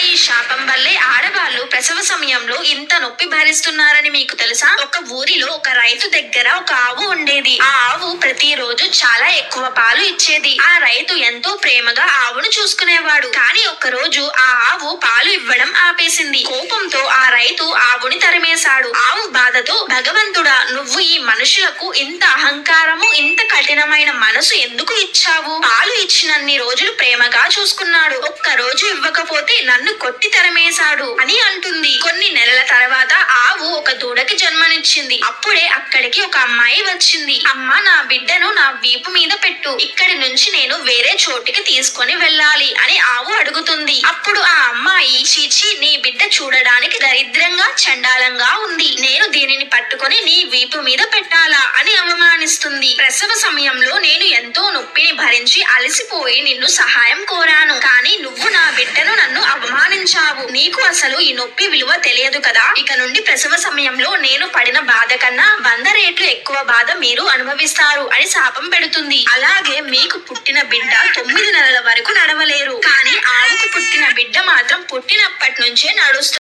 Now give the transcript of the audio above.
ఈ శాపం వల్లే ఆడవాళ్ళు ప్రసవ సమయంలో ఇంత నొప్పి భరిస్తున్నారని మీకు తెలుసా? ఒక ఊరిలో ఒక రైతు దగ్గర ఒక ఆవు ఉండేది. ఆ ఆవు ప్రతిరోజు చాలా ఎక్కువ పాలు ఇచ్చేది. ఆ రైతు ఎంతో ప్రేమగా ఆవును చూసుకునేవాడు. కానీ ఒక రోజు ఆ ఆవు పాలు ఇవ్వడం ఆపేసింది. కోపంతో ఆ రైతు ఆవుని తరిమేశాడు. ఆవు బాధతో, భగవంతుడా, నువ్వు ఈ మనుషులకు ఇంత అహంకారము, ఇంత కఠినమైన మనసు ఎందుకు ఇచ్చావు? పాలు ఇచ్చినన్ని రోజులు ప్రేమగా చూసుకున్నాడు, ఒక్క రోజు ఇవ్వకపోతే నన్ను కొట్టి తరిమేశాడు అని అంటుంది. కొన్ని నెలల తర్వాత ఆవు ఒక దూడకి జన్మనిచ్చింది. అప్పుడే అక్కడికి ఒక అమ్మాయి వచ్చింది. అమ్మ, నా బిడ్డను నా వీపు మీద పెట్టు, ఇక్కడి నుంచి నేను వేరే చోటికి తీసుకొని వెళ్ళాలి అని ఆవు అడుగుతుంది. అప్పుడు ఆ అమ్మాయి, చీచి, నీ బిడ్డ చూడడానికి దరిద్రంగా, చండాలంగా ఉంది, నేను దీనిని పట్టుకొని నీ వీపు మీద పెట్టాలా అని అవమానిస్తుంది. ప్రసవ సమయంలో నేను ఎంతో నొప్పిని భరించి అలసిపోయి నిన్ను సహాయం కోరాను, కానీ నువ్వు నా బిడ్డను నన్ను అవమానించావు. నీకు అసలు ఈ నొప్పి విలువ తెలియదు కదా? ఇక నుండి ప్రసవ సమయంలో నేను పడిన బాధ కన్నా 100 రెట్లు ఎక్కువ బాధ మీరు అనుభవిస్తారు అని శాపం పెడుతుంది. అలాగే మీకు పుట్టిన బిడ్డ 9 నెలల వరకు నడవలేరు, కానీ ఆవుకు పుట్టిన బిడ్డ మాత్రం పుట్టినప్పటి నుంచే నడుస్తుంది.